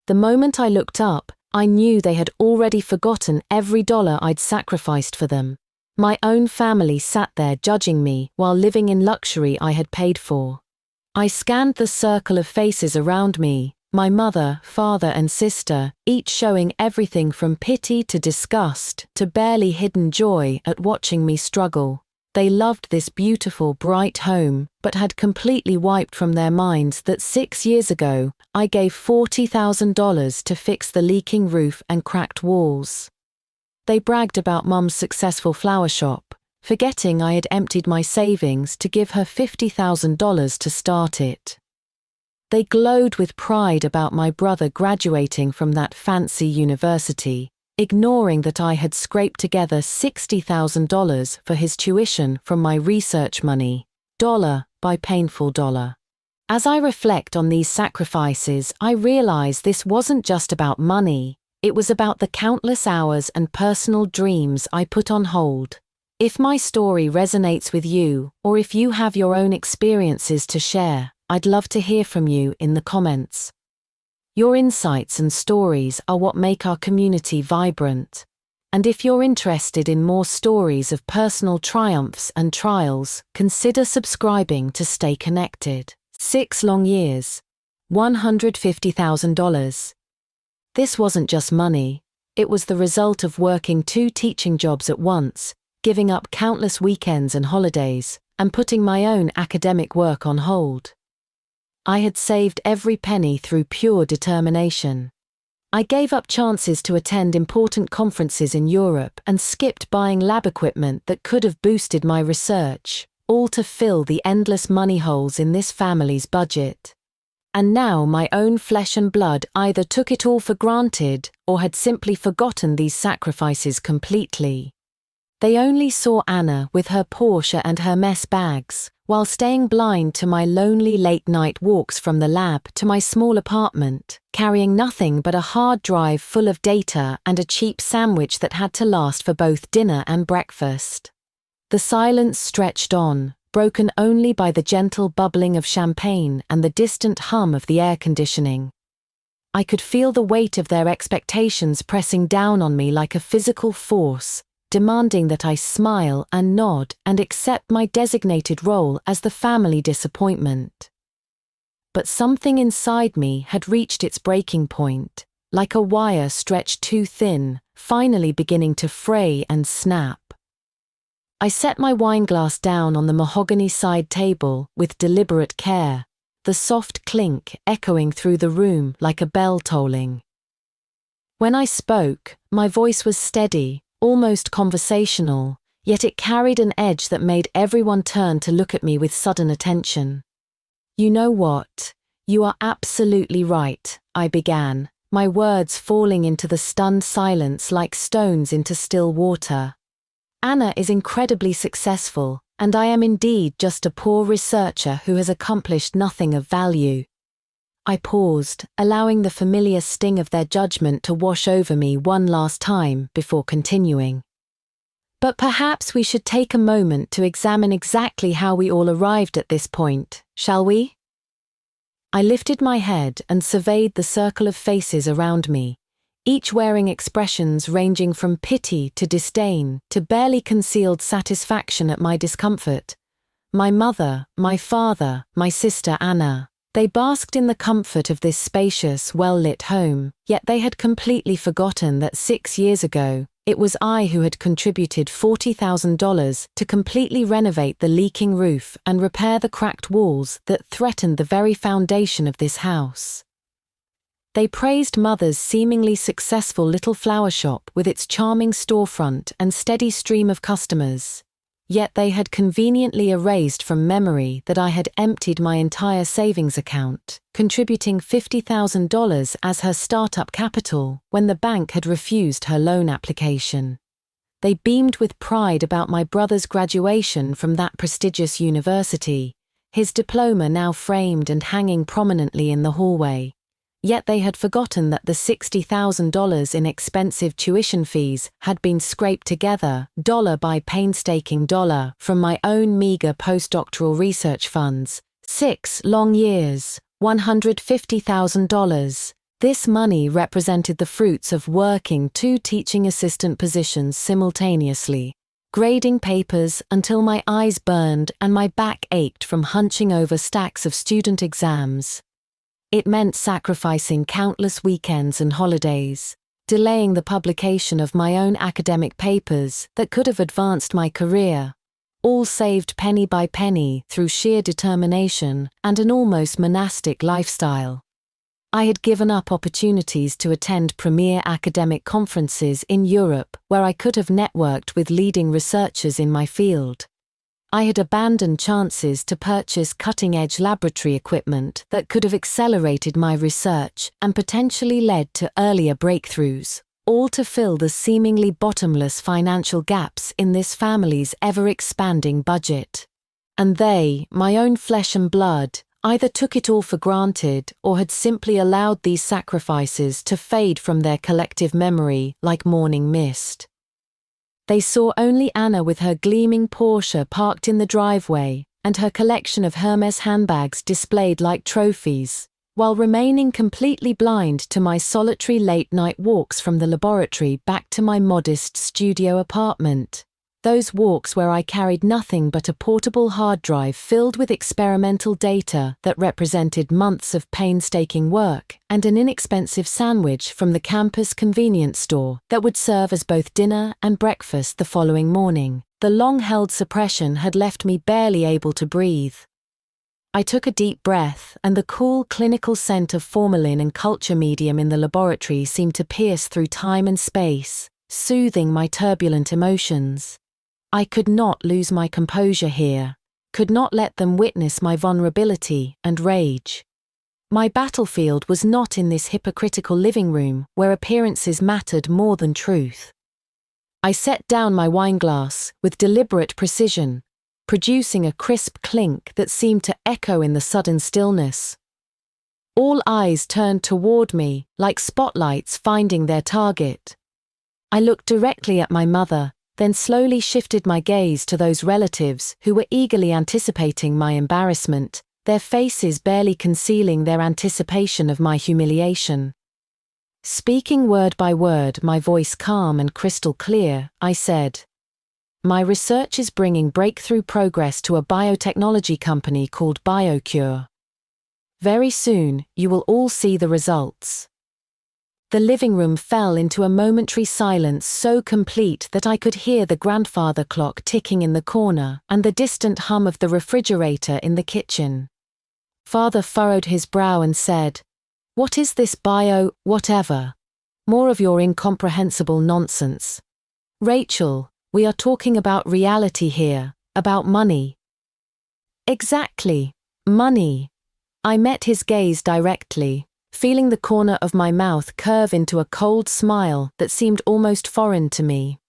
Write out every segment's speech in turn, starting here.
The moment I looked up, I knew they had already forgotten every dollar I'd sacrificed for them. My own family sat there judging me while living in luxury I had paid for. I scanned the circle of faces around me, my mother, father and sister, each showing everything from pity to disgust to barely hidden joy at watching me struggle. They loved this beautiful, bright home, but had completely wiped from their minds that 6 years ago, I gave $40,000 to fix the leaking roof and cracked walls. They bragged about Mum's successful flower shop, forgetting I had emptied my savings to give her $50,000 to start it. They glowed with pride about my brother graduating from that fancy university, ignoring that I had scraped together $60,000 for his tuition from my research money, dollar by painful dollar. As I reflect on these sacrifices, I realize this wasn't just about money, it was about the countless hours and personal dreams I put on hold. If my story resonates with you, or if you have your own experiences to share, I'd love to hear from you in the comments. Your insights and stories are what make our community vibrant. And if you're interested in more stories of personal triumphs and trials, consider subscribing to stay connected. 6 long years. $150,000. This wasn't just money, it was the result of working 2 teaching jobs at once, giving up countless weekends and holidays, and putting my own academic work on hold. I had saved every penny through pure determination. I gave up chances to attend important conferences in Europe and skipped buying lab equipment that could have boosted my research, all to fill the endless money holes in this family's budget. And now my own flesh and blood either took it all for granted or had simply forgotten these sacrifices completely. They only saw Anna with her Porsche and her mess bags, while staying blind to my lonely late-night walks from the lab to my small apartment, carrying nothing but a hard drive full of data and a cheap sandwich that had to last for both dinner and breakfast. The silence stretched on, broken only by the gentle bubbling of champagne and the distant hum of the air conditioning. I could feel the weight of their expectations pressing down on me like a physical force, demanding that I smile and nod and accept my designated role as the family disappointment. But something inside me had reached its breaking point, like a wire stretched too thin, finally beginning to fray and snap. I set my wineglass down on the mahogany side table with deliberate care, the soft clink echoing through the room like a bell tolling. When I spoke, my voice was steady, almost conversational, yet it carried an edge that made everyone turn to look at me with sudden attention. "You know what? You are absolutely right," I began, my words falling into the stunned silence like stones into still water. "Anna is incredibly successful, and I am indeed just a poor researcher who has accomplished nothing of value." I paused, allowing the familiar sting of their judgment to wash over me one last time before continuing. "But perhaps we should take a moment to examine exactly how we all arrived at this point, shall we?" I lifted my head and surveyed the circle of faces around me, each wearing expressions ranging from pity to disdain to barely concealed satisfaction at my discomfort. My mother, my father, my sister Anna. They basked in the comfort of this spacious, well-lit home, yet they had completely forgotten that 6 years ago, it was I who had contributed $40,000 to completely renovate the leaking roof and repair the cracked walls that threatened the very foundation of this house. They praised Mother's seemingly successful little flower shop with its charming storefront and steady stream of customers. Yet they had conveniently erased from memory that I had emptied my entire savings account, contributing $50,000 as her startup capital when the bank had refused her loan application. They beamed with pride about my brother's graduation from that prestigious university, his diploma now framed and hanging prominently in the hallway. Yet they had forgotten that the $60,000 in expensive tuition fees had been scraped together, dollar by painstaking dollar, from my own meager postdoctoral research funds. 6 long years, $150,000. This money represented the fruits of working 2 teaching assistant positions simultaneously, grading papers until my eyes burned and my back ached from hunching over stacks of student exams. It meant sacrificing countless weekends and holidays, delaying the publication of my own academic papers that could have advanced my career, all saved penny by penny through sheer determination and an almost monastic lifestyle. I had given up opportunities to attend premier academic conferences in Europe where I could have networked with leading researchers in my field. I had abandoned chances to purchase cutting-edge laboratory equipment that could have accelerated my research and potentially led to earlier breakthroughs, all to fill the seemingly bottomless financial gaps in this family's ever-expanding budget. And they, my own flesh and blood, either took it all for granted or had simply allowed these sacrifices to fade from their collective memory like morning mist. They saw only Anna with her gleaming Porsche parked in the driveway and her collection of Hermes handbags displayed like trophies, while remaining completely blind to my solitary late-night walks from the laboratory back to my modest studio apartment. Those walks where I carried nothing but a portable hard drive filled with experimental data that represented months of painstaking work and an inexpensive sandwich from the campus convenience store that would serve as both dinner and breakfast the following morning. The long-held suppression had left me barely able to breathe. I took a deep breath, and the cool clinical scent of formalin and culture medium in the laboratory seemed to pierce through time and space, soothing my turbulent emotions. I could not lose my composure here, could not let them witness my vulnerability and rage. My battlefield was not in this hypocritical living room where appearances mattered more than truth. I set down my wineglass with deliberate precision, producing a crisp clink that seemed to echo in the sudden stillness. All eyes turned toward me, like spotlights finding their target. I looked directly at my mother, then slowly shifted my gaze to those relatives who were eagerly anticipating my embarrassment, their faces barely concealing their anticipation of my humiliation. Speaking word by word, my voice calm and crystal clear, I said, "My research is bringing breakthrough progress to a biotechnology company called BioCure. Very soon, you will all see the results." The living room fell into a momentary silence so complete that I could hear the grandfather clock ticking in the corner and the distant hum of the refrigerator in the kitchen. Father furrowed his brow and said, "What is this whatever? More of your incomprehensible nonsense. Rachel, we are talking about reality here, about money." "Exactly, money." I met his gaze directly, feeling the corner of my mouth curve into a cold smile that seemed almost foreign to me.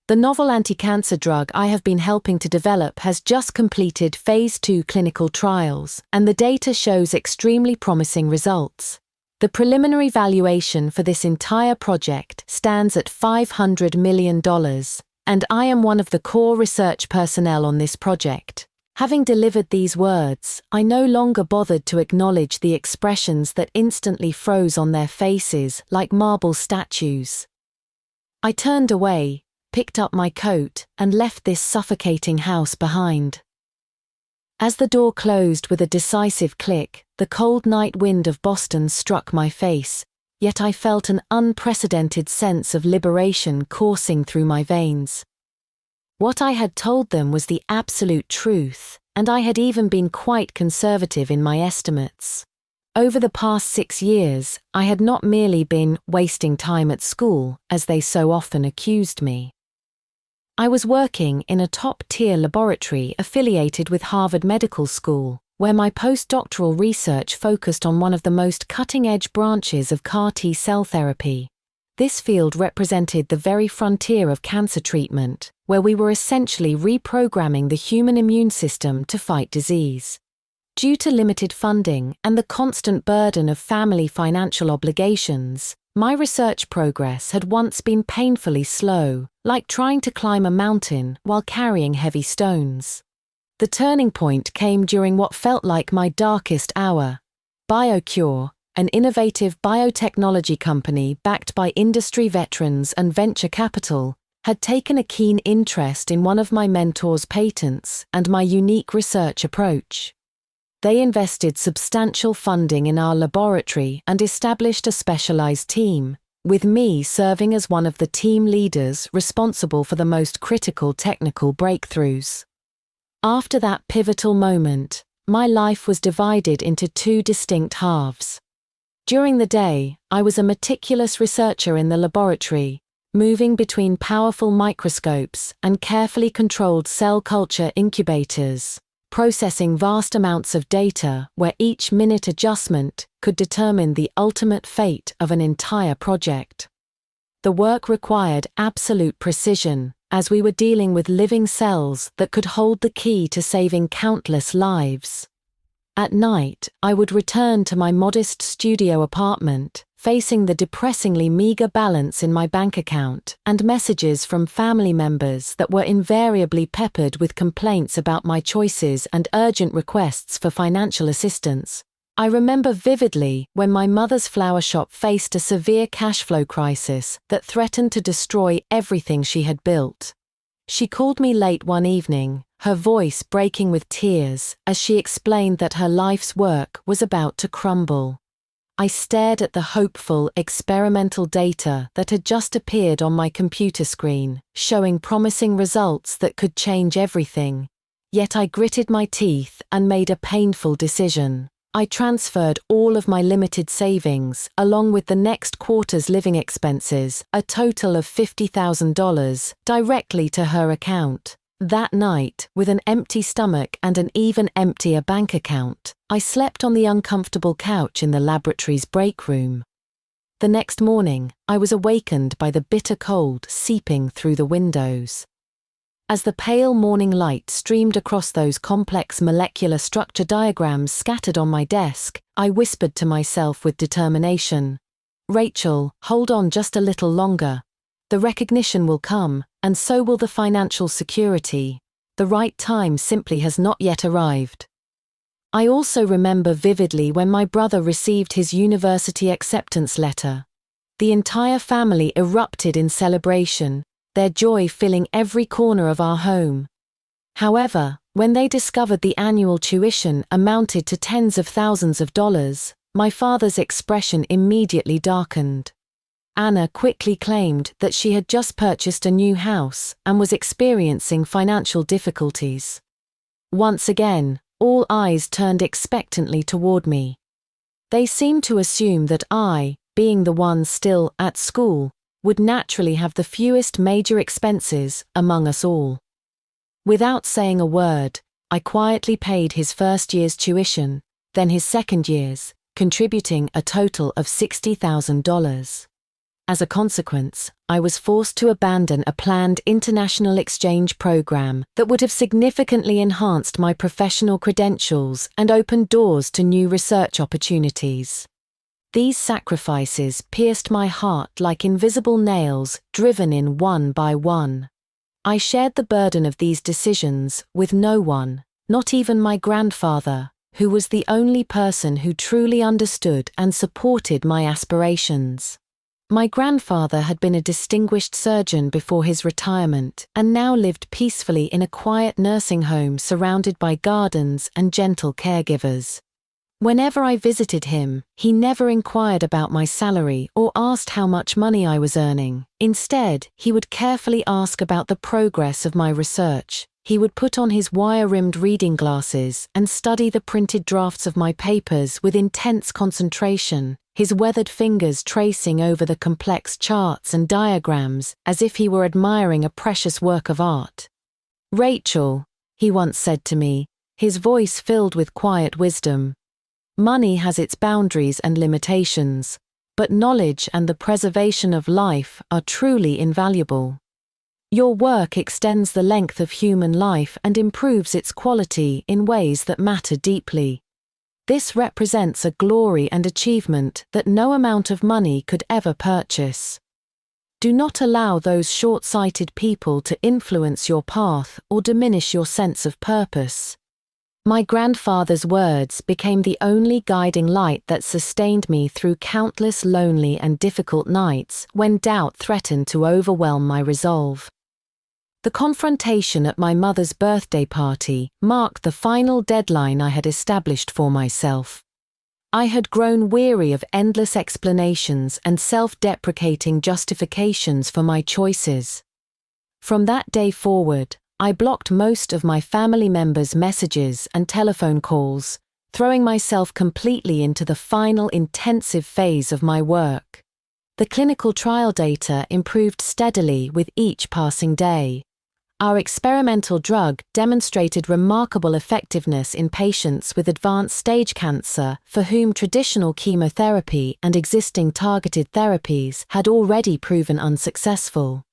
The novel anti-cancer drug I have been helping to develop has just completed Phase 2 clinical trials, and the data shows extremely promising results. The preliminary valuation for this entire project stands at $500 million, and I am one of the core research personnel on this project. Having delivered these words, I no longer bothered to acknowledge the expressions that instantly froze on their faces like marble statues. I turned away, picked up my coat, and left this suffocating house behind. As the door closed with a decisive click, the cold night wind of Boston struck my face, yet I felt an unprecedented sense of liberation coursing through my veins. What I had told them was the absolute truth, and I had even been quite conservative in my estimates. Over the past 6 years, I had not merely been wasting time at school, as they so often accused me. I was working in a top-tier laboratory affiliated with Harvard Medical School, where my postdoctoral research focused on one of the most cutting-edge branches of CAR T-cell therapy. This field represented the very frontier of cancer treatment, where we were essentially reprogramming the human immune system to fight disease. Due to limited funding and the constant burden of family financial obligations, my research progress had once been painfully slow, like trying to climb a mountain while carrying heavy stones. The turning point came during what felt like my darkest hour. BioCure, an innovative biotechnology company backed by industry veterans and venture capital, had taken a keen interest in one of my mentor's patents and my unique research approach. They invested substantial funding in our laboratory and established a specialized team, with me serving as one of the team leaders responsible for the most critical technical breakthroughs. After that pivotal moment, my life was divided into two distinct halves. During the day, I was a meticulous researcher in the laboratory, moving between powerful microscopes and carefully controlled cell culture incubators, processing vast amounts of data where each minute adjustment could determine the ultimate fate of an entire project. The work required absolute precision, as we were dealing with living cells that could hold the key to saving countless lives. At night, I would return to my modest studio apartment, facing the depressingly meager balance in my bank account and messages from family members that were invariably peppered with complaints about my choices and urgent requests for financial assistance. I remember vividly when my mother's flower shop faced a severe cash flow crisis that threatened to destroy everything she had built. She called me late one evening, her voice breaking with tears as she explained that her life's work was about to crumble. I stared at the hopeful, experimental data that had just appeared on my computer screen, showing promising results that could change everything. Yet I gritted my teeth and made a painful decision. I transferred all of my limited savings, along with the next quarter's living expenses, a total of $50,000, directly to her account. That night, with an empty stomach and an even emptier bank account, I slept on the uncomfortable couch in the laboratory's break room. The next morning, I was awakened by the bitter cold seeping through the windows. As the pale morning light streamed across those complex molecular structure diagrams scattered on my desk, I whispered to myself with determination, "Rachel, hold on just a little longer. The recognition will come, and so will the financial security. The right time simply has not yet arrived." I also remember vividly when my brother received his university acceptance letter. The entire family erupted in celebration, their joy filling every corner of our home. However, when they discovered the annual tuition amounted to tens of thousands of dollars, my father's expression immediately darkened. Anna quickly claimed that she had just purchased a new house and was experiencing financial difficulties. Once again, all eyes turned expectantly toward me. They seemed to assume that I, being the one still at school, would naturally have the fewest major expenses among us all. Without saying a word, I quietly paid his first year's tuition, then his second year's, contributing a total of $60,000. As a consequence, I was forced to abandon a planned international exchange program that would have significantly enhanced my professional credentials and opened doors to new research opportunities. These sacrifices pierced my heart like invisible nails driven in one by one. I shared the burden of these decisions with no one, not even my grandfather, who was the only person who truly understood and supported my aspirations. My grandfather had been a distinguished surgeon before his retirement and now lived peacefully in a quiet nursing home surrounded by gardens and gentle caregivers. Whenever I visited him, he never inquired about my salary or asked how much money I was earning. Instead, he would carefully ask about the progress of my research. He would put on his wire-rimmed reading glasses and study the printed drafts of my papers with intense concentration, his weathered fingers tracing over the complex charts and diagrams as if he were admiring a precious work of art. "Rachel," he once said to me, his voice filled with quiet wisdom, "money has its boundaries and limitations, but knowledge and the preservation of life are truly invaluable. Your work extends the length of human life and improves its quality in ways that matter deeply. This represents a glory and achievement that no amount of money could ever purchase. Do not allow those short-sighted people to influence your path or diminish your sense of purpose. My grandfather's words became the only guiding light that sustained me through countless lonely and difficult nights when doubt threatened to overwhelm my resolve. The confrontation at my mother's birthday party marked the final deadline I had established for myself. I had grown weary of endless explanations and self-deprecating justifications for my choices. From that day forward, I blocked most of my family members' messages and telephone calls, throwing myself completely into the final intensive phase of my work. The clinical trial data improved steadily with each passing day. Our experimental drug demonstrated remarkable effectiveness in patients with advanced stage cancer for whom traditional chemotherapy and existing targeted therapies had already proven unsuccessful.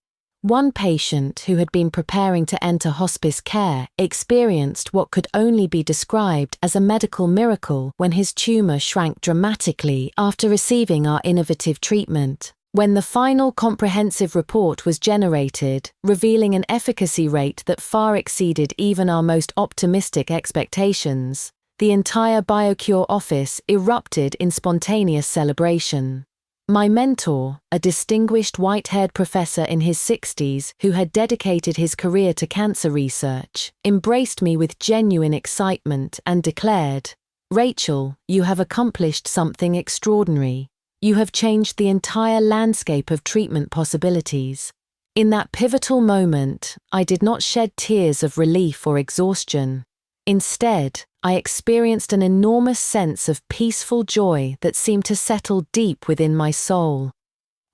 One patient who had been preparing to enter hospice care experienced what could only be described as a medical miracle when his tumor shrank dramatically after receiving our innovative treatment. When the final comprehensive report was generated, revealing an efficacy rate that far exceeded even our most optimistic expectations, the entire BioCure office erupted in spontaneous celebration. My mentor, a distinguished white-haired professor in his 60s who had dedicated his career to cancer research, embraced me with genuine excitement and declared, "Rachel, you have accomplished something extraordinary. You have changed the entire landscape of treatment possibilities." In that pivotal moment, I did not shed tears of relief or exhaustion. Instead, I experienced an enormous sense of peaceful joy that seemed to settle deep within my soul.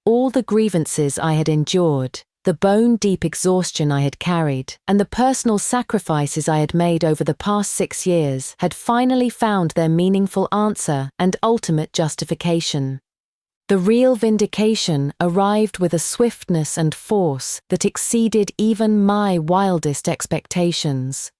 All the grievances I had endured, the bone-deep exhaustion I had carried, and the personal sacrifices I had made over the past 6 years had finally found their meaningful answer and ultimate justification. The real vindication arrived with a swiftness and force that exceeded even my wildest expectations.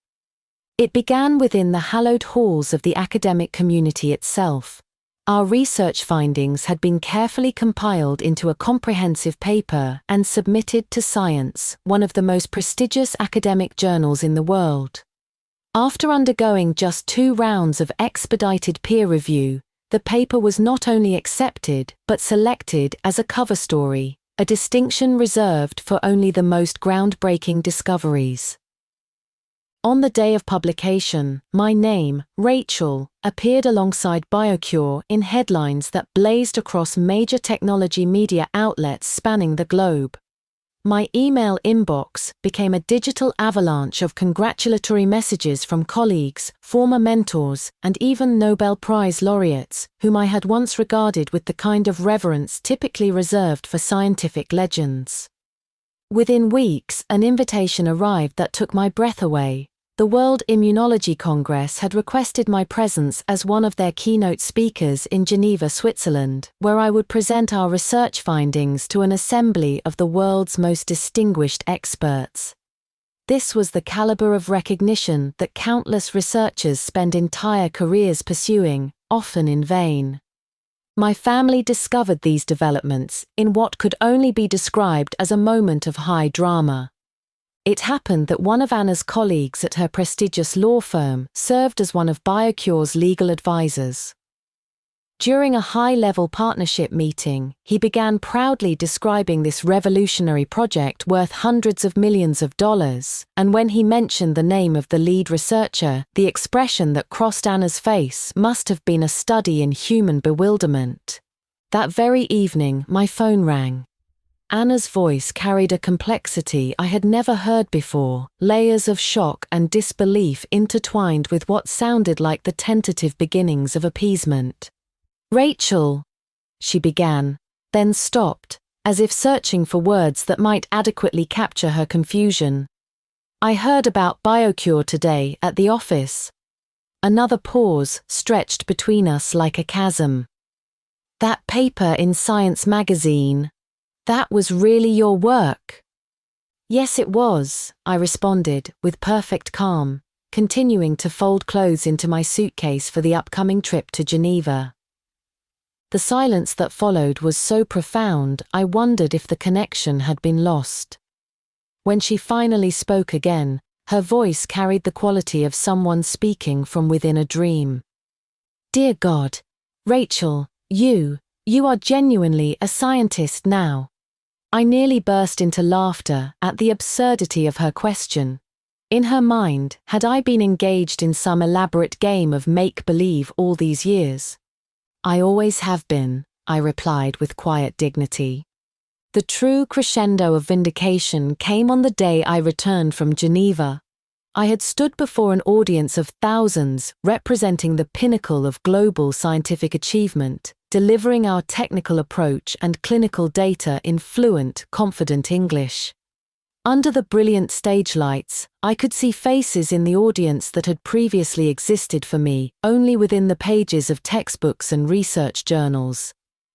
It began within the hallowed halls of the academic community itself. Our research findings had been carefully compiled into a comprehensive paper and submitted to Science, one of the most prestigious academic journals in the world. After undergoing just 2 rounds of expedited peer review, the paper was not only accepted but selected as a cover story, a distinction reserved for only the most groundbreaking discoveries. On the day of publication, my name, Rachel, appeared alongside BioCure in headlines that blazed across major technology media outlets spanning the globe. My email inbox became a digital avalanche of congratulatory messages from colleagues, former mentors, and even Nobel Prize laureates, whom I had once regarded with the kind of reverence typically reserved for scientific legends. Within weeks, an invitation arrived that took my breath away. The World Immunology Congress had requested my presence as one of their keynote speakers in Geneva, Switzerland, where I would present our research findings to an assembly of the world's most distinguished experts. This was the caliber of recognition that countless researchers spend entire careers pursuing, often in vain. My family discovered these developments in what could only be described as a moment of high drama. It happened that one of Anna's colleagues at her prestigious law firm served as one of BioCure's legal advisors. During a high-level partnership meeting, he began proudly describing this revolutionary project worth hundreds of millions of dollars, and when he mentioned the name of the lead researcher, the expression that crossed Anna's face must have been a study in human bewilderment. That very evening, my phone rang. Anna's voice carried a complexity I had never heard before, layers of shock and disbelief intertwined with what sounded like the tentative beginnings of appeasement. "Rachel," she began, then stopped, as if searching for words that might adequately capture her confusion. "I heard about BioCure today at the office." Another pause stretched between us like a chasm. "That paper in Science magazine. That was really your work?" "Yes, it was," I responded, with perfect calm, continuing to fold clothes into my suitcase for the upcoming trip to Geneva. The silence that followed was so profound I wondered if the connection had been lost. When she finally spoke again, Her voice carried the quality of someone speaking from within a dream. "Dear God, Rachel, you are genuinely a scientist now." I nearly burst into laughter at the absurdity of her question. In her mind, had I been engaged in some elaborate game of make-believe all these years? "I always have been," I replied with quiet dignity. The true crescendo of vindication came on the day I returned from Geneva. I had stood before an audience of thousands, representing the pinnacle of global scientific achievement, delivering our technical approach and clinical data in fluent, confident English. Under the brilliant stage lights, I could see faces in the audience that had previously existed for me only within the pages of textbooks and research journals.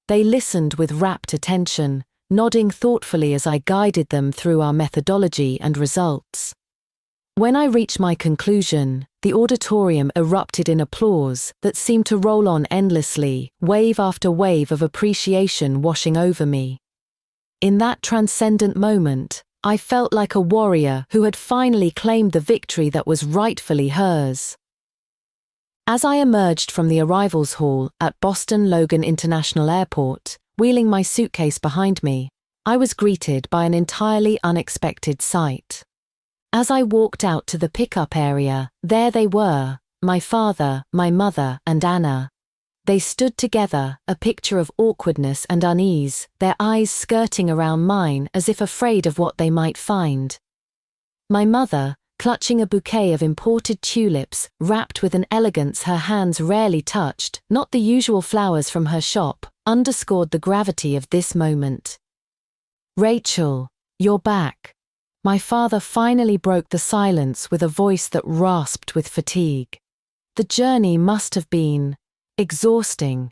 They listened with rapt attention, nodding thoughtfully as I guided them through our methodology and results. When I reached my conclusion, the auditorium erupted in applause that seemed to roll on endlessly, wave after wave of appreciation washing over me. In that transcendent moment, I felt like a warrior who had finally claimed the victory that was rightfully hers. As I emerged from the arrivals hall at Boston Logan International Airport, wheeling my suitcase behind me, I was greeted by an entirely unexpected sight. As I walked out to the pickup area, there they were, my father, my mother, and Anna. They stood together, a picture of awkwardness and unease, their eyes skirting around mine as if afraid of what they might find. My mother, clutching a bouquet of imported tulips, wrapped with an elegance her hands rarely touched, not the usual flowers from her shop, underscored the gravity of this moment. "Rachel, you're back." My father finally broke the silence with a voice that rasped with fatigue. The journey must have been exhausting.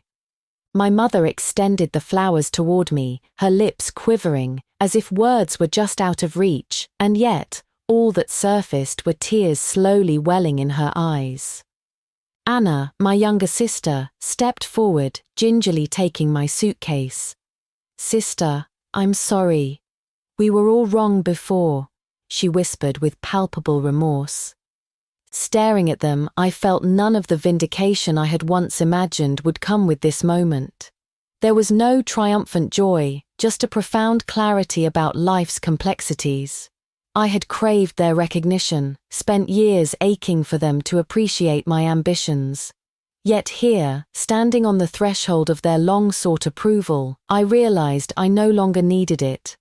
My mother extended the flowers toward me, her lips quivering, as if words were just out of reach, and yet, all that surfaced were tears slowly welling in her eyes. Anna, my younger sister, stepped forward, gingerly taking my suitcase. "Sister, I'm sorry. We were all wrong before," she whispered with palpable remorse. Staring at them, I felt none of the vindication I had once imagined would come with this moment. There was no triumphant joy, just a profound clarity about life's complexities. I had craved their recognition, spent years aching for them to appreciate my ambitions. Yet here, standing on the threshold of their long-sought approval, I realized I no longer needed it.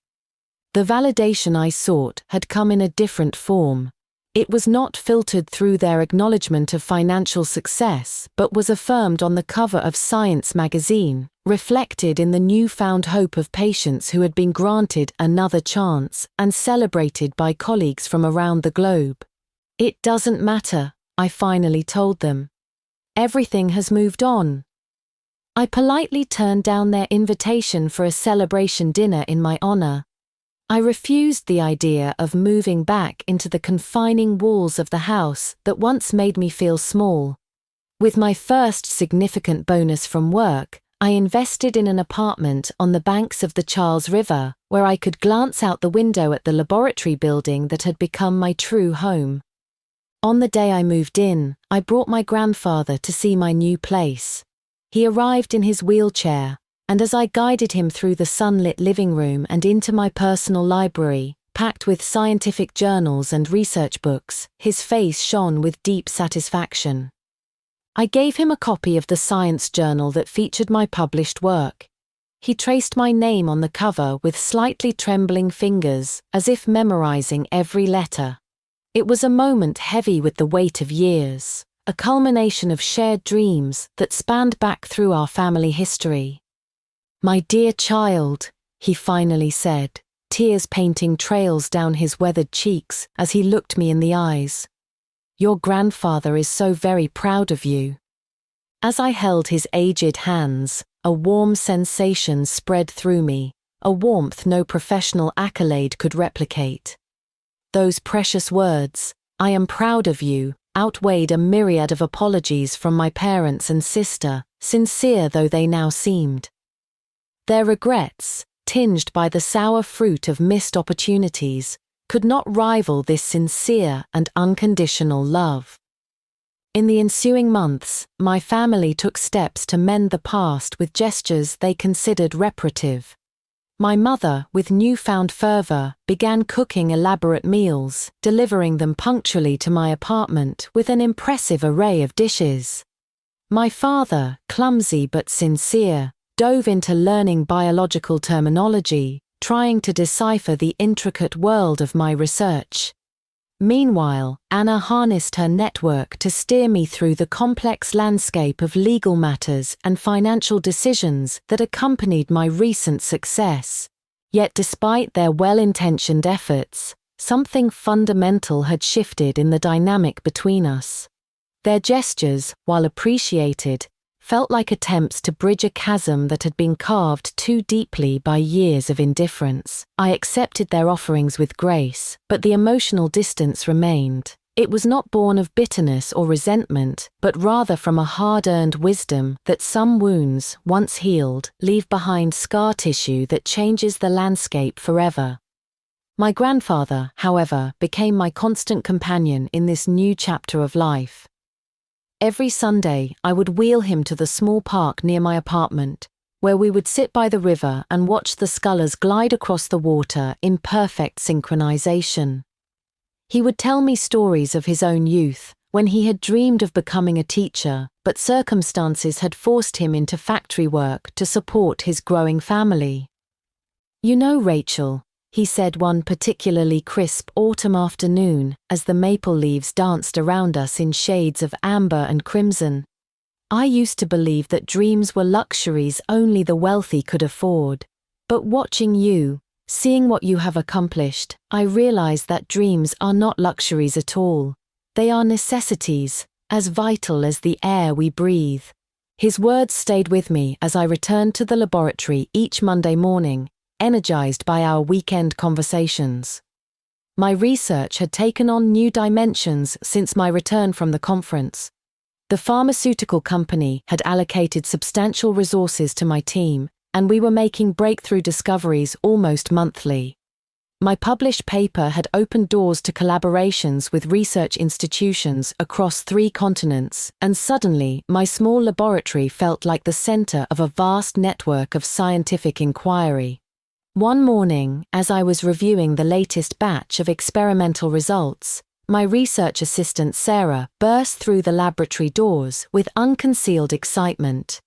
The validation I sought had come in a different form. It was not filtered through their acknowledgement of financial success, but was affirmed on the cover of Science magazine, reflected in the newfound hope of patients who had been granted another chance, and celebrated by colleagues from around the globe. "It doesn't matter," I finally told them. "Everything has moved on." I politely turned down their invitation for a celebration dinner in my honor. I refused the idea of moving back into the confining walls of the house that once made me feel small. With my first significant bonus from work, I invested in an apartment on the banks of the Charles River, where I could glance out the window at the laboratory building that had become my true home. On the day I moved in, I brought my grandfather to see my new place. He arrived in his wheelchair, and as I guided him through the sunlit living room and into my personal library, packed with scientific journals and research books, his face shone with deep satisfaction. I gave him a copy of the science journal that featured my published work. He traced my name on the cover with slightly trembling fingers, as if memorizing every letter. It was a moment heavy with the weight of years, a culmination of shared dreams that spanned back through our family history. "My dear child," he finally said, tears painting trails down his weathered cheeks as he looked me in the eyes. "Your grandfather is so very proud of you." As I held his aged hands, a warm sensation spread through me, a warmth no professional accolade could replicate. Those precious words, "I am proud of you," outweighed a myriad of apologies from my parents and sister, sincere though they now seemed. Their regrets, tinged by the sour fruit of missed opportunities, could not rival this sincere and unconditional love. In the ensuing months, my family took steps to mend the past with gestures they considered reparative. My mother, with newfound fervor, began cooking elaborate meals, delivering them punctually to my apartment with an impressive array of dishes. My father, clumsy but sincere, dove into learning biological terminology, trying to decipher the intricate world of my research. Meanwhile, Anna harnessed her network to steer me through the complex landscape of legal matters and financial decisions that accompanied my recent success. Yet despite their well-intentioned efforts, something fundamental had shifted in the dynamic between us. Their gestures, while appreciated, felt like attempts to bridge a chasm that had been carved too deeply by years of indifference. I accepted their offerings with grace, but the emotional distance remained. It was not born of bitterness or resentment, but rather from a hard-earned wisdom that some wounds, once healed, leave behind scar tissue that changes the landscape forever. My grandfather, however, became my constant companion in this new chapter of life. Every Sunday, I would wheel him to the small park near my apartment, where we would sit by the river and watch the scullers glide across the water in perfect synchronization. He would tell me stories of his own youth, when he had dreamed of becoming a teacher, but circumstances had forced him into factory work to support his growing family. "You know, Rachel," he said one particularly crisp autumn afternoon as the maple leaves danced around us in shades of amber and crimson, "I used to believe that dreams were luxuries only the wealthy could afford. But watching you, seeing what you have accomplished, I realize that dreams are not luxuries at all. They are necessities, as vital as the air we breathe." His words stayed with me as I returned to the laboratory each Monday morning, energized by our weekend conversations. My research had taken on new dimensions since my return from the conference. The pharmaceutical company had allocated substantial resources to my team, and we were making breakthrough discoveries almost monthly. My published paper had opened doors to collaborations with research institutions across 3 continents, and suddenly my small laboratory felt like the center of a vast network of scientific inquiry. One morning, as I was reviewing the latest batch of experimental results, my research assistant Sarah burst through the laboratory doors with unconcealed excitement.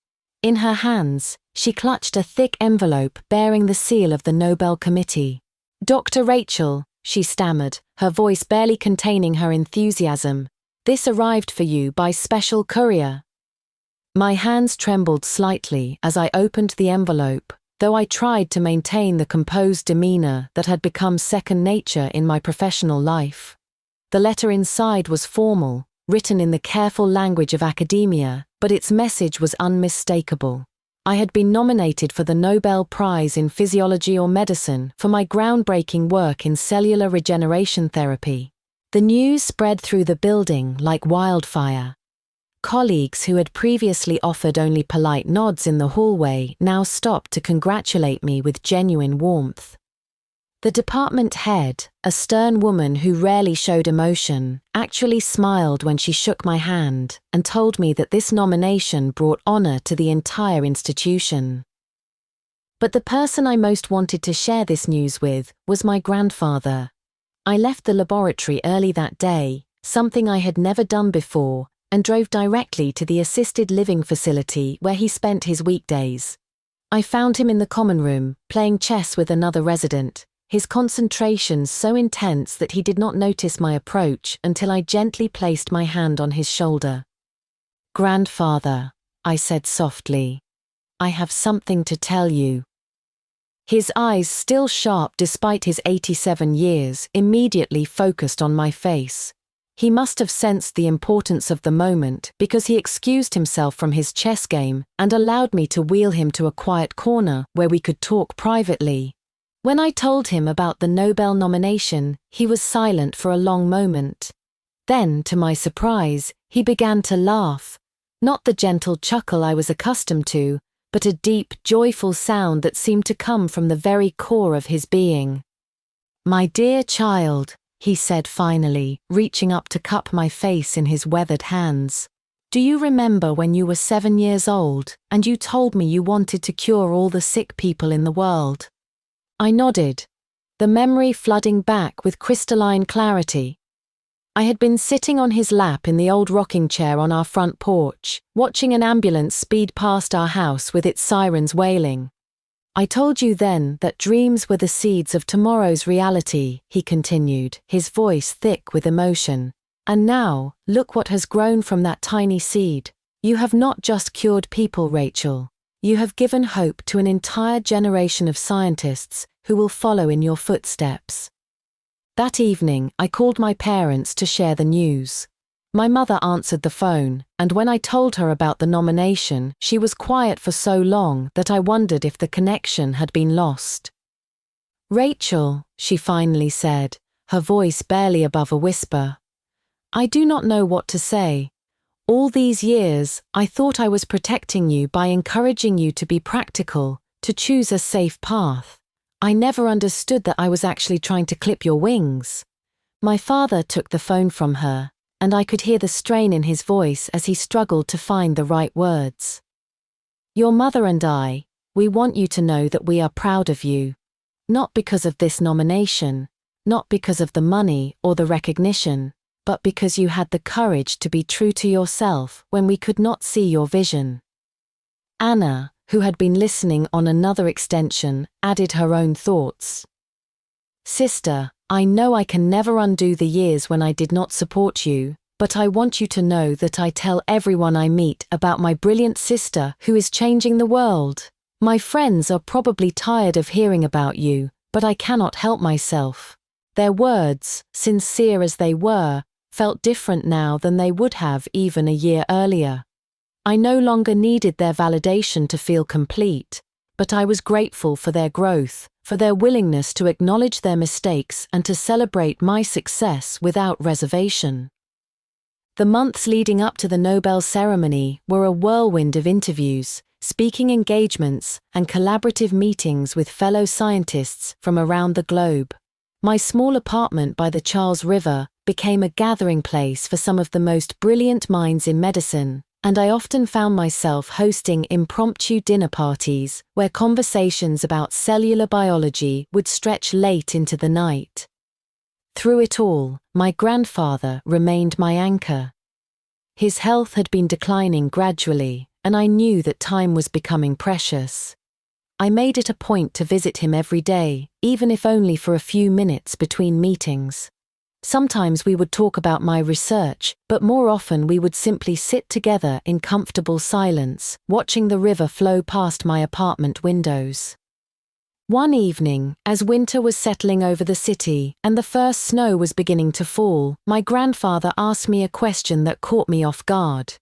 In her hands, she clutched a thick envelope bearing the seal of the Nobel Committee. "Dr. Rachel," she stammered, her voice barely containing her enthusiasm, "this arrived for you by special courier." My hands trembled slightly as I opened the envelope, though I tried to maintain the composed demeanor that had become second nature in my professional life. The letter inside was formal, written in the careful language of academia, but its message was unmistakable. I had been nominated for the Nobel Prize in Physiology or Medicine for my groundbreaking work in cellular regeneration therapy. The news spread through the building like wildfire. Colleagues who had previously offered only polite nods in the hallway now stopped to congratulate me with genuine warmth. The department head, a stern woman who rarely showed emotion, actually smiled when she shook my hand and told me that this nomination brought honor to the entire institution. But the person I most wanted to share this news with was my grandfather. I left the laboratory early that day, something I had never done before, and drove directly to the assisted living facility where he spent his weekdays. I found him in the common room, playing chess with another resident, his concentration so intense that he did not notice my approach until I gently placed my hand on his shoulder. "Grandfather," I said softly, "I have something to tell you." His eyes, still sharp despite his 87 years, immediately focused on my face. He must have sensed the importance of the moment because he excused himself from his chess game and allowed me to wheel him to a quiet corner where we could talk privately. When I told him about the Nobel nomination, he was silent for a long moment. Then, to my surprise, he began to laugh. Not the gentle chuckle I was accustomed to, but a deep, joyful sound that seemed to come from the very core of his being. My dear child, he said finally, reaching up to cup my face in his weathered hands. Do you remember when you were 7 years old, and you told me you wanted to cure all the sick people in the world? I nodded, the memory flooding back with crystalline clarity. I had been sitting on his lap in the old rocking chair on our front porch, watching an ambulance speed past our house with its sirens wailing. I told you then that dreams were the seeds of tomorrow's reality, he continued, his voice thick with emotion. And now, look what has grown from that tiny seed. You have not just cured people, Rachel. You have given hope to an entire generation of scientists who will follow in your footsteps. That evening, I called my parents to share the news. My mother answered the phone, and when I told her about the nomination, she was quiet for so long that I wondered if the connection had been lost. Rachel, she finally said, her voice barely above a whisper. I do not know what to say. All these years, I thought I was protecting you by encouraging you to be practical, to choose a safe path. I never understood that I was actually trying to clip your wings. My father took the phone from her, and I could hear the strain in his voice as he struggled to find the right words. Your mother and I, we want you to know that we are proud of you. Not because of this nomination, not because of the money or the recognition, but because you had the courage to be true to yourself when we could not see your vision. Anna, who had been listening on another extension, added her own thoughts. Sister, I know I can never undo the years when I did not support you, but I want you to know that I tell everyone I meet about my brilliant sister who is changing the world. My friends are probably tired of hearing about you, but I cannot help myself. Their words, sincere as they were, felt different now than they would have even a year earlier. I no longer needed their validation to feel complete, but I was grateful for their growth, for their willingness to acknowledge their mistakes and to celebrate my success without reservation. The months leading up to the Nobel ceremony were a whirlwind of interviews, speaking engagements, and collaborative meetings with fellow scientists from around the globe. My small apartment by the Charles River became a gathering place for some of the most brilliant minds in medicine, and I often found myself hosting impromptu dinner parties where conversations about cellular biology would stretch late into the night. Through it all, my grandfather remained my anchor. His health had been declining gradually, and I knew that time was becoming precious. I made it a point to visit him every day, even if only for a few minutes between meetings. Sometimes we would talk about my research, but more often we would simply sit together in comfortable silence, watching the river flow past my apartment windows. One evening, as winter was settling over the city and the first snow was beginning to fall, my grandfather asked me a question that caught me off guard.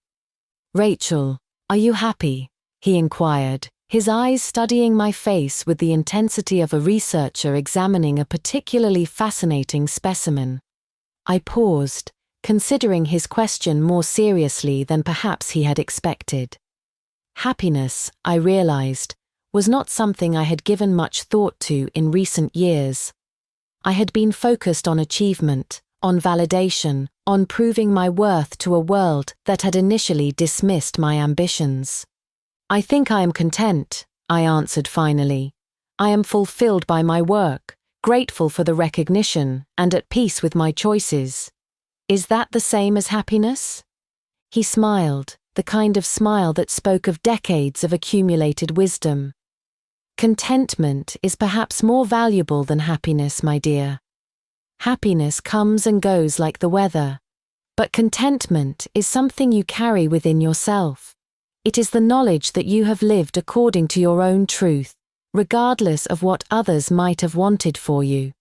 "Rachel, are you happy?" he inquired, his eyes studying my face with the intensity of a researcher examining a particularly fascinating specimen. I paused, considering his question more seriously than perhaps he had expected. Happiness, I realized, was not something I had given much thought to in recent years. I had been focused on achievement, on validation, on proving my worth to a world that had initially dismissed my ambitions. "I think I am content," I answered finally. "I am fulfilled by my work, grateful for the recognition, and at peace with my choices." "Is that the same as happiness?" He smiled, the kind of smile that spoke of decades of accumulated wisdom. "Contentment is perhaps more valuable than happiness, my dear. Happiness comes and goes like the weather, but contentment is something you carry within yourself. It is the knowledge that you have lived according to your own truth, regardless of what others might have wanted for you."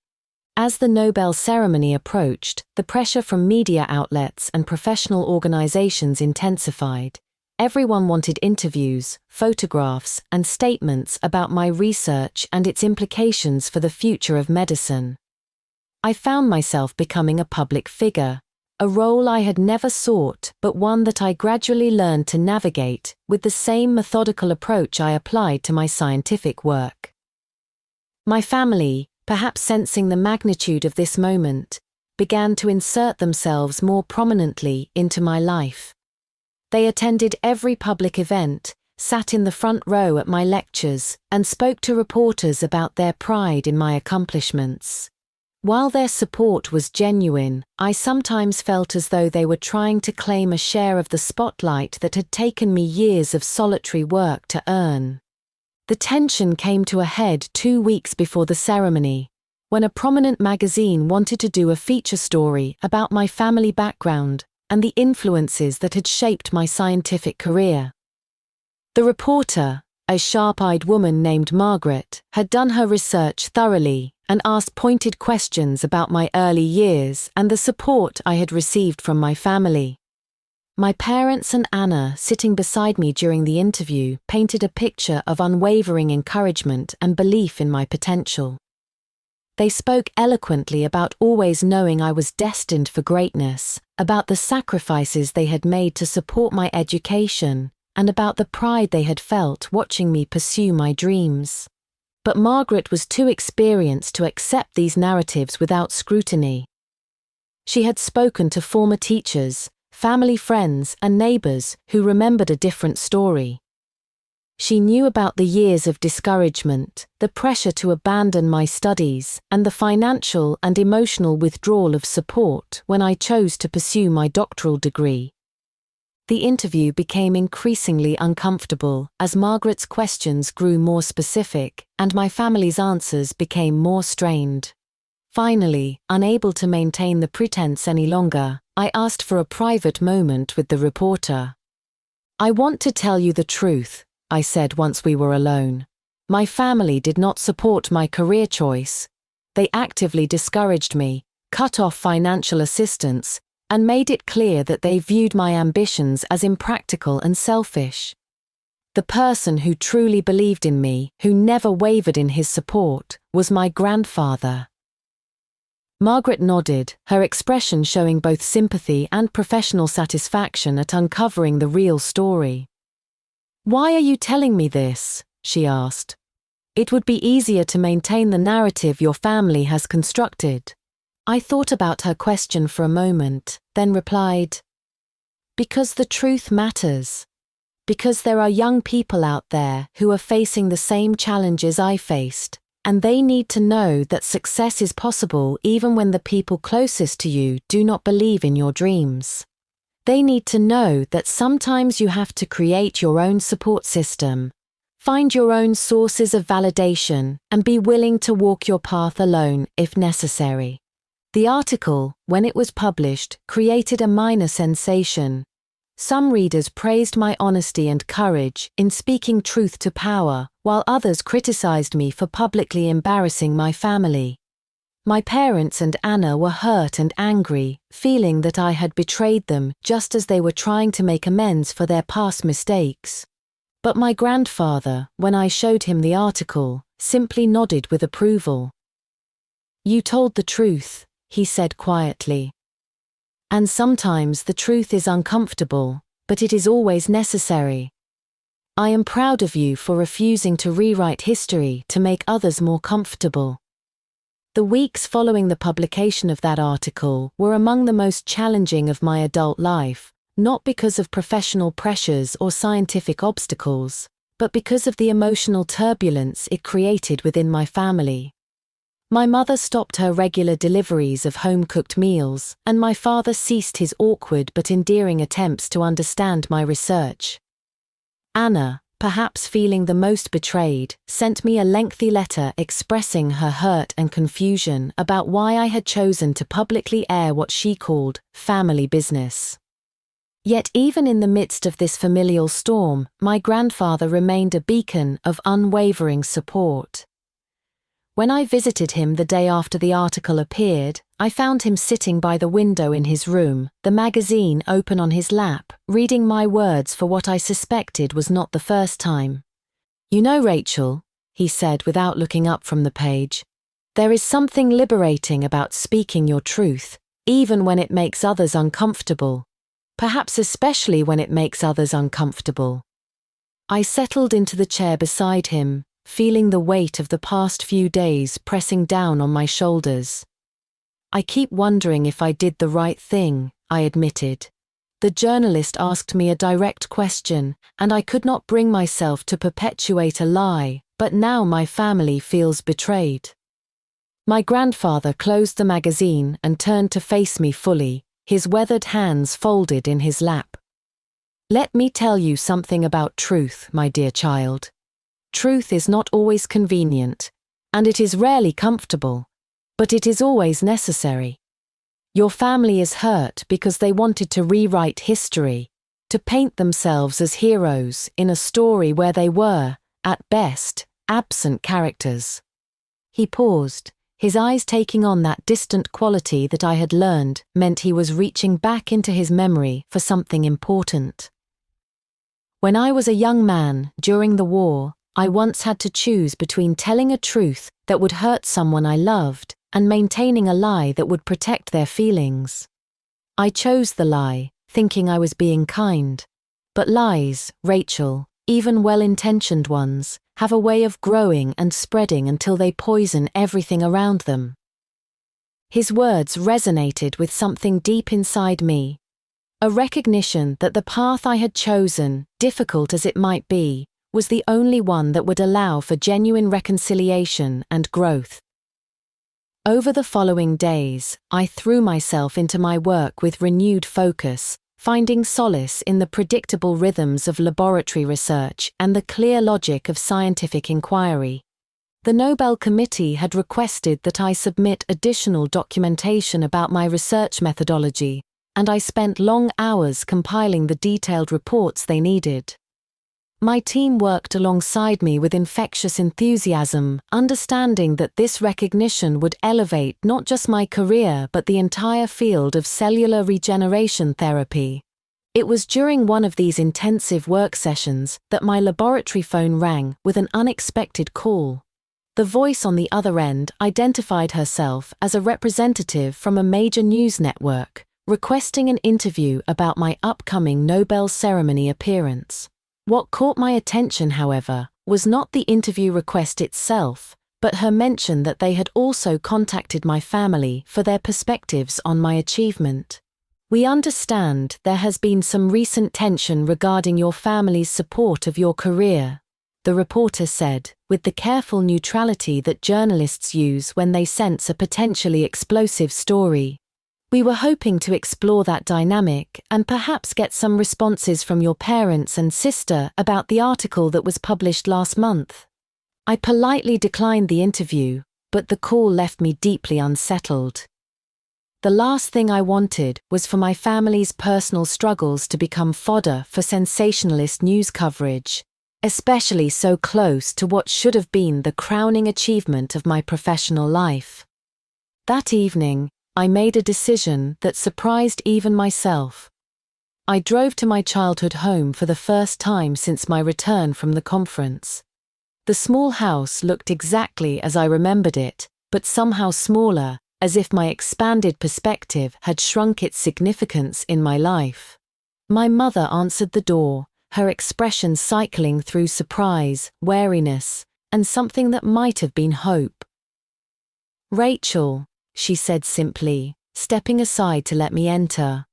As the Nobel ceremony approached, the pressure from media outlets and professional organizations intensified. Everyone wanted interviews, photographs, and statements about my research and its implications for the future of medicine. I found myself becoming a public figure, a role I had never sought, but one that I gradually learned to navigate with the same methodical approach I applied to my scientific work. My family, perhaps sensing the magnitude of this moment, began to insert themselves more prominently into my life. They attended every public event, sat in the front row at my lectures, and spoke to reporters about their pride in my accomplishments. While their support was genuine, I sometimes felt as though they were trying to claim a share of the spotlight that had taken me years of solitary work to earn. The tension came to a head 2 weeks before the ceremony, when a prominent magazine wanted to do a feature story about my family background and the influences that had shaped my scientific career. The reporter, a sharp-eyed woman named Margaret, had done her research thoroughly and asked pointed questions about my early years and the support I had received from my family. My parents and Anna, sitting beside me during the interview, painted a picture of unwavering encouragement and belief in my potential. They spoke eloquently about always knowing I was destined for greatness, about the sacrifices they had made to support my education, and about the pride they had felt watching me pursue my dreams. But Margaret was too experienced to accept these narratives without scrutiny. She had spoken to former teachers, family friends, and neighbors who remembered a different story. She knew about the years of discouragement, the pressure to abandon my studies, and the financial and emotional withdrawal of support when I chose to pursue my doctoral degree. The interview became increasingly uncomfortable as Margaret's questions grew more specific and my family's answers became more strained. Finally, unable to maintain the pretense any longer, I asked for a private moment with the reporter. "I want to tell you the truth," I said once we were alone. "My family did not support my career choice. They actively discouraged me, cut off financial assistance, and made it clear that they viewed my ambitions as impractical and selfish. The person who truly believed in me, who never wavered in his support, was my grandfather." Margaret nodded, her expression showing both sympathy and professional satisfaction at uncovering the real story. "Why are you telling me this?" she asked. "It would be easier to maintain the narrative your family has constructed." I thought about her question for a moment, then replied, "Because the truth matters. Because there are young people out there who are facing the same challenges I faced, and they need to know that success is possible even when the people closest to you do not believe in your dreams. They need to know that sometimes you have to create your own support system, find your own sources of validation, and be willing to walk your path alone if necessary." The article, when it was published, created a minor sensation. Some readers praised my honesty and courage in speaking truth to power, while others criticized me for publicly embarrassing my family. My parents and Anna were hurt and angry, feeling that I had betrayed them just as they were trying to make amends for their past mistakes. But my grandfather, when I showed him the article, simply nodded with approval. "You told the truth," he said quietly. "And sometimes the truth is uncomfortable, but it is always necessary. I am proud of you for refusing to rewrite history to make others more comfortable." The weeks following the publication of that article were among the most challenging of my adult life, not because of professional pressures or scientific obstacles, but because of the emotional turbulence it created within my family. My mother stopped her regular deliveries of home-cooked meals, and my father ceased his awkward but endearing attempts to understand my research. Anna, perhaps feeling the most betrayed, sent me a lengthy letter expressing her hurt and confusion about why I had chosen to publicly air what she called family business. Yet even in the midst of this familial storm, my grandfather remained a beacon of unwavering support. When I visited him the day after the article appeared, I found him sitting by the window in his room, the magazine open on his lap, reading my words for what I suspected was not the first time. "You know, Rachel," he said without looking up from the page, "there is something liberating about speaking your truth, even when it makes others uncomfortable. Perhaps especially when it makes others uncomfortable." I settled into the chair beside him, feeling the weight of the past few days pressing down on my shoulders. "I keep wondering if I did the right thing," I admitted. The journalist asked me a direct question, and I could not bring myself to perpetuate a lie, but now my family feels betrayed. My grandfather closed the magazine and turned to face me fully, his weathered hands folded in his lap. "Let me tell you something about truth, my dear child. Truth is not always convenient, and it is rarely comfortable, but it is always necessary. Your family is hurt because they wanted to rewrite history, to paint themselves as heroes in a story where they were, at best, absent characters." He paused, his eyes taking on that distant quality that I had learned meant he was reaching back into his memory for something important. "When I was a young man, during the war, I once had to choose between telling a truth that would hurt someone I loved and maintaining a lie that would protect their feelings. I chose the lie, thinking I was being kind. But lies, Rachel, even well-intentioned ones, have a way of growing and spreading until they poison everything around them." His words resonated with something deep inside me, a recognition that the path I had chosen, difficult as it might be, was the only one that would allow for genuine reconciliation and growth. Over the following days, I threw myself into my work with renewed focus, finding solace in the predictable rhythms of laboratory research and the clear logic of scientific inquiry. The Nobel Committee had requested that I submit additional documentation about my research methodology, and I spent long hours compiling the detailed reports they needed. My team worked alongside me with infectious enthusiasm, understanding that this recognition would elevate not just my career but the entire field of cellular regeneration therapy. It was during one of these intensive work sessions that my laboratory phone rang with an unexpected call. The voice on the other end identified herself as a representative from a major news network, requesting an interview about my upcoming Nobel ceremony appearance. What caught my attention, however, was not the interview request itself, but her mention that they had also contacted my family for their perspectives on my achievement. "We understand there has been some recent tension regarding your family's support of your career," the reporter said, with the careful neutrality that journalists use when they sense a potentially explosive story. "We were hoping to explore that dynamic and perhaps get some responses from your parents and sister about the article that was published last month." I politely declined the interview, but the call left me deeply unsettled. The last thing I wanted was for my family's personal struggles to become fodder for sensationalist news coverage, especially so close to what should have been the crowning achievement of my professional life. That evening, I made a decision that surprised even myself. I drove to my childhood home for the first time since my return from the conference. The small house looked exactly as I remembered it, but somehow smaller, as if my expanded perspective had shrunk its significance in my life. My mother answered the door, her expression cycling through surprise, wariness, and something that might have been hope. "Rachel," she said simply, stepping aside to let me enter.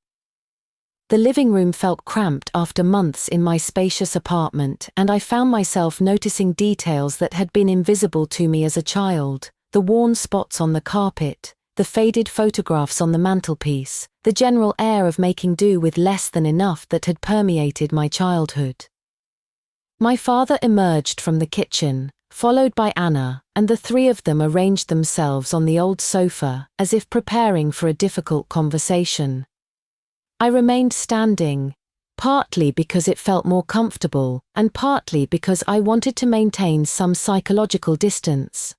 The living room felt cramped after months in my spacious apartment, and I found myself noticing details that had been invisible to me as a child: the worn spots on the carpet, the faded photographs on the mantelpiece, the general air of making do with less than enough that had permeated my childhood. My father emerged from the kitchen, followed by Anna, and the three of them arranged themselves on the old sofa, as if preparing for a difficult conversation. I remained standing, partly because it felt more comfortable, and partly because I wanted to maintain some psychological distance.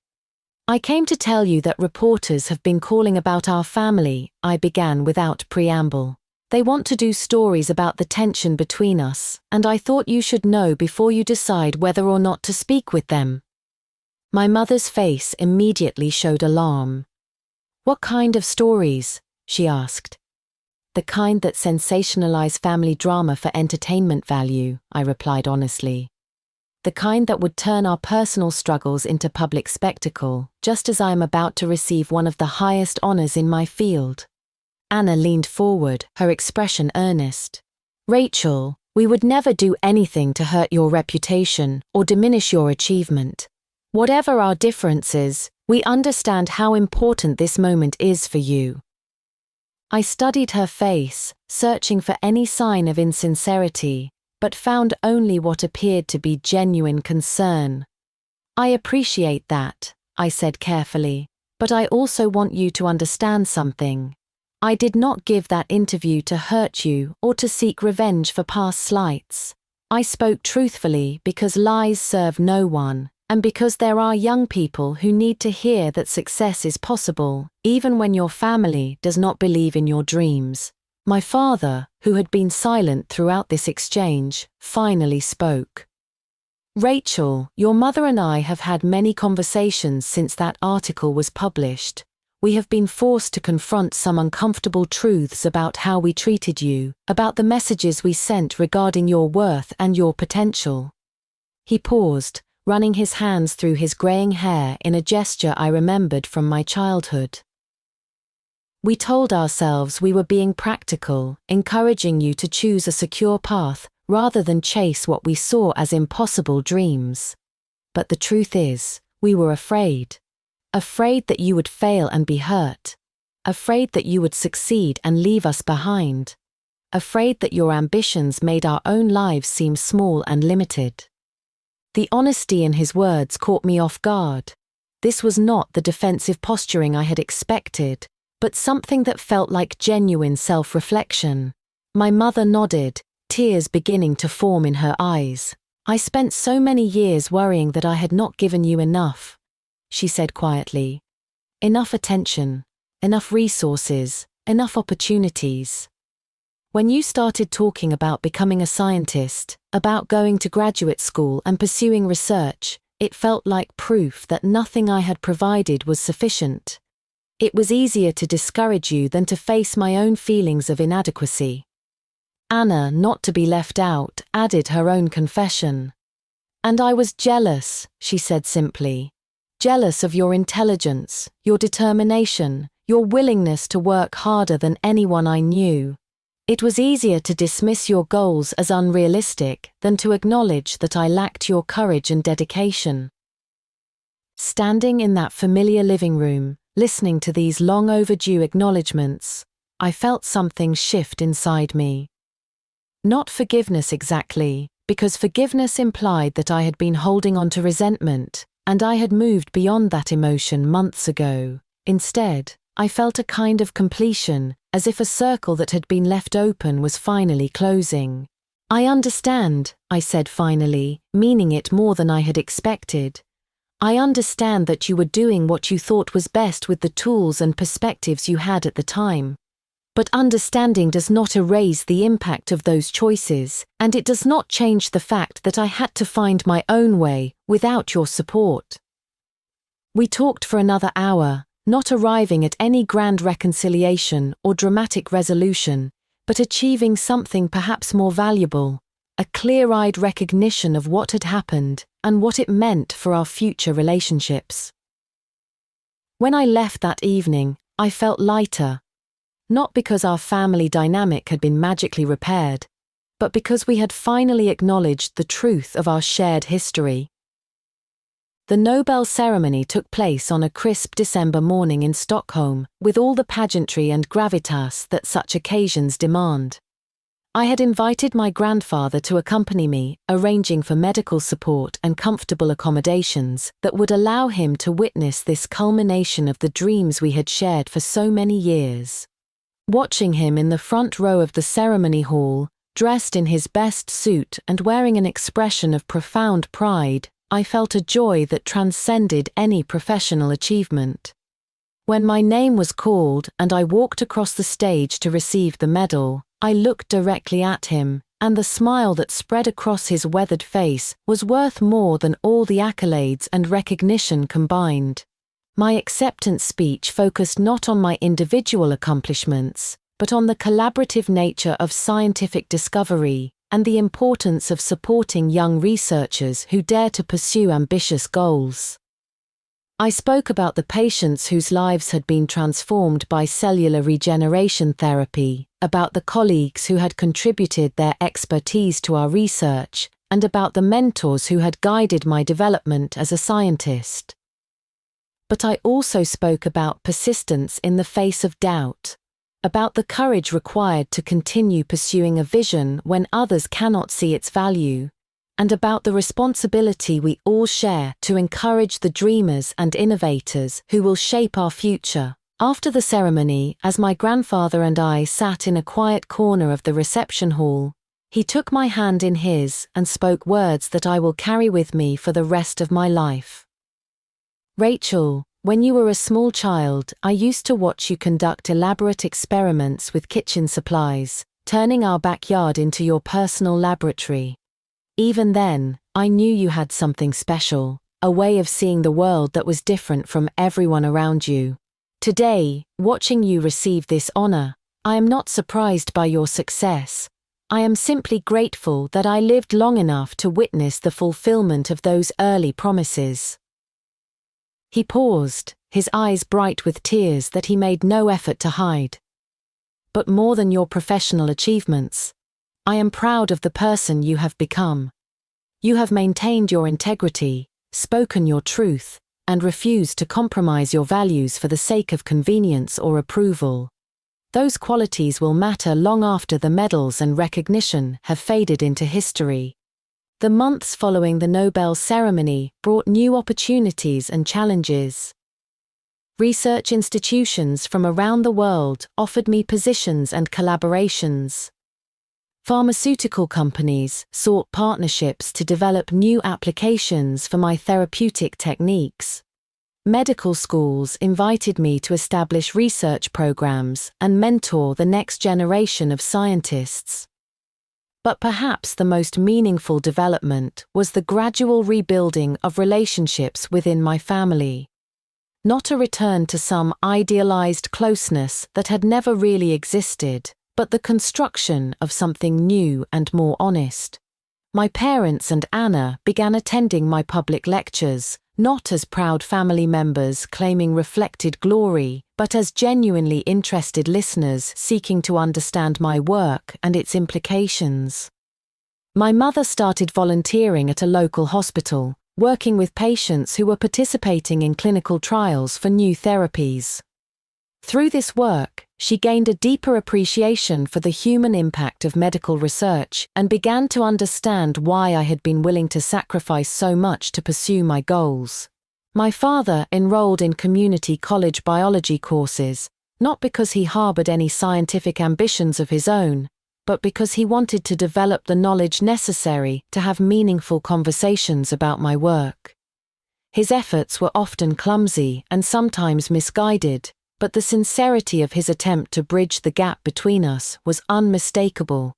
"I came to tell you that reporters have been calling about our family," I began without preamble. "They want to do stories about the tension between us, and I thought you should know before you decide whether or not to speak with them." My mother's face immediately showed alarm. "What kind of stories?" she asked. "The kind that sensationalize family drama for entertainment value," I replied honestly. the kind that would turn our personal struggles into public spectacle, just as I am about to receive one of the highest honors in my field. Anna leaned forward, her expression earnest. Rachel, we would never do anything to hurt your reputation or diminish your achievement. Whatever our differences, we understand how important this moment is for you. I studied her face, searching for any sign of insincerity, but found only what appeared to be genuine concern. I appreciate that, I said carefully, but I also want you to understand something. I did not give that interview to hurt you or to seek revenge for past slights. I spoke truthfully because lies serve no one, and because there are young people who need to hear that success is possible, even when your family does not believe in your dreams. My father, who had been silent throughout this exchange, finally spoke. Rachel, your mother and I have had many conversations since that article was published. We have been forced to confront some uncomfortable truths about how we treated you, about the messages we sent regarding your worth and your potential. He paused, running his hands through his graying hair in a gesture I remembered from my childhood. We told ourselves we were being practical, encouraging you to choose a secure path rather than chase what we saw as impossible dreams. But the truth is, we were afraid. Afraid that you would fail and be hurt. Afraid that you would succeed and leave us behind. Afraid that your ambitions made our own lives seem small and limited. The honesty in his words caught me off guard. This was not the defensive posturing I had expected, but something that felt like genuine self-reflection. My mother nodded, tears beginning to form in her eyes. I spent so many years worrying that I had not given you enough, she said quietly. Enough attention, enough resources, enough opportunities. When you started talking about becoming a scientist, about going to graduate school and pursuing research, it felt like proof that nothing I had provided was sufficient. It was easier to discourage you than to face my own feelings of inadequacy. Anna, not to be left out, added her own confession. And I was jealous, she said simply. Jealous of your intelligence, your determination, your willingness to work harder than anyone I knew. It was easier to dismiss your goals as unrealistic than to acknowledge that I lacked your courage and dedication. Standing in that familiar living room, listening to these long overdue acknowledgements, I felt something shift inside me. Not forgiveness exactly, because forgiveness implied that I had been holding on to resentment, and I had moved beyond that emotion months ago. Instead, I felt a kind of completion, as if a circle that had been left open was finally closing. I understand, I said finally, meaning it more than I had expected. I understand that you were doing what you thought was best with the tools and perspectives you had at the time. But understanding does not erase the impact of those choices, and it does not change the fact that I had to find my own way, without your support. We talked for another hour, not arriving at any grand reconciliation or dramatic resolution, but achieving something perhaps more valuable, a clear-eyed recognition of what had happened and what it meant for our future relationships. When I left that evening, I felt lighter. Not because our family dynamic had been magically repaired, but because we had finally acknowledged the truth of our shared history. The Nobel ceremony took place on a crisp December morning in Stockholm, with all the pageantry and gravitas that such occasions demand. I had invited my grandfather to accompany me, arranging for medical support and comfortable accommodations that would allow him to witness this culmination of the dreams we had shared for so many years. Watching him in the front row of the ceremony hall, dressed in his best suit and wearing an expression of profound pride, I felt a joy that transcended any professional achievement. When my name was called and I walked across the stage to receive the medal, I looked directly at him, and the smile that spread across his weathered face was worth more than all the accolades and recognition combined. My acceptance speech focused not on my individual accomplishments, but on the collaborative nature of scientific discovery, and the importance of supporting young researchers who dare to pursue ambitious goals. I spoke about the patients whose lives had been transformed by cellular regeneration therapy, about the colleagues who had contributed their expertise to our research, and about the mentors who had guided my development as a scientist. But I also spoke about persistence in the face of doubt, about the courage required to continue pursuing a vision when others cannot see its value, and about the responsibility we all share to encourage the dreamers and innovators who will shape our future. After the ceremony, as my grandfather and I sat in a quiet corner of the reception hall, he took my hand in his and spoke words that I will carry with me for the rest of my life. Rachel, when you were a small child, I used to watch you conduct elaborate experiments with kitchen supplies, turning our backyard into your personal laboratory. Even then, I knew you had something special, a way of seeing the world that was different from everyone around you. Today, watching you receive this honor, I am not surprised by your success. I am simply grateful that I lived long enough to witness the fulfillment of those early promises. He paused, his eyes bright with tears that he made no effort to hide. But more than your professional achievements, I am proud of the person you have become. You have maintained your integrity, spoken your truth, and refused to compromise your values for the sake of convenience or approval. Those qualities will matter long after the medals and recognition have faded into history. The months following the Nobel ceremony brought new opportunities and challenges. Research institutions from around the world offered me positions and collaborations. Pharmaceutical companies sought partnerships to develop new applications for my therapeutic techniques. Medical schools invited me to establish research programs and mentor the next generation of scientists. But perhaps the most meaningful development was the gradual rebuilding of relationships within my family. Not a return to some idealized closeness that had never really existed, but the construction of something new and more honest. My parents and Anna began attending my public lectures, not as proud family members claiming reflected glory, but as genuinely interested listeners seeking to understand my work and its implications. My mother started volunteering at a local hospital, working with patients who were participating in clinical trials for new therapies. Through this work, she gained a deeper appreciation for the human impact of medical research and began to understand why I had been willing to sacrifice so much to pursue my goals. My father enrolled in community college biology courses, not because he harbored any scientific ambitions of his own, but because he wanted to develop the knowledge necessary to have meaningful conversations about my work. His efforts were often clumsy and sometimes misguided, but the sincerity of his attempt to bridge the gap between us was unmistakable.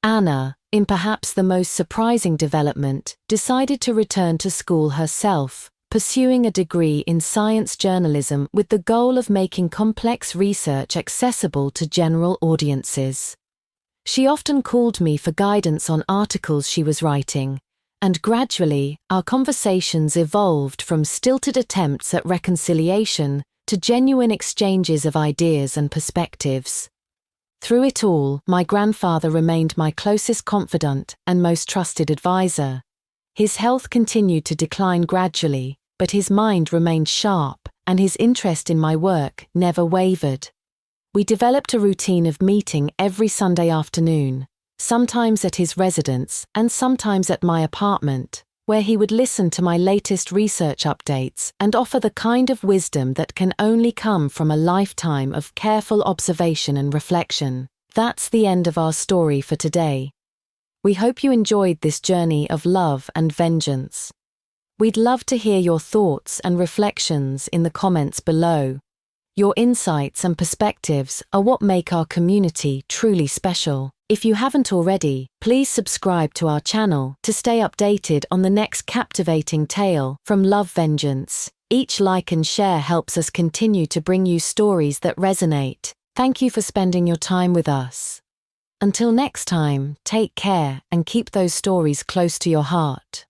Anna, in perhaps the most surprising development, decided to return to school herself, pursuing a degree in science journalism with the goal of making complex research accessible to general audiences. She often called me for guidance on articles she was writing, and gradually, our conversations evolved from stilted attempts at reconciliation to genuine exchanges of ideas and perspectives. Through it all, my grandfather remained my closest confidant and most trusted advisor. His health continued to decline gradually, but his mind remained sharp, and his interest in my work never wavered. We developed a routine of meeting every Sunday afternoon, sometimes at his residence and sometimes at my apartment, where he would listen to my latest research updates and offer the kind of wisdom that can only come from a lifetime of careful observation and reflection. That's the end of our story for today. We hope you enjoyed this journey of love and vengeance. We'd love to hear your thoughts and reflections in the comments below. Your insights and perspectives are what make our community truly special. If you haven't already, please subscribe to our channel to stay updated on the next captivating tale from Love Vengeance. Each like and share helps us continue to bring you stories that resonate. Thank you for spending your time with us. Until next time, take care and keep those stories close to your heart.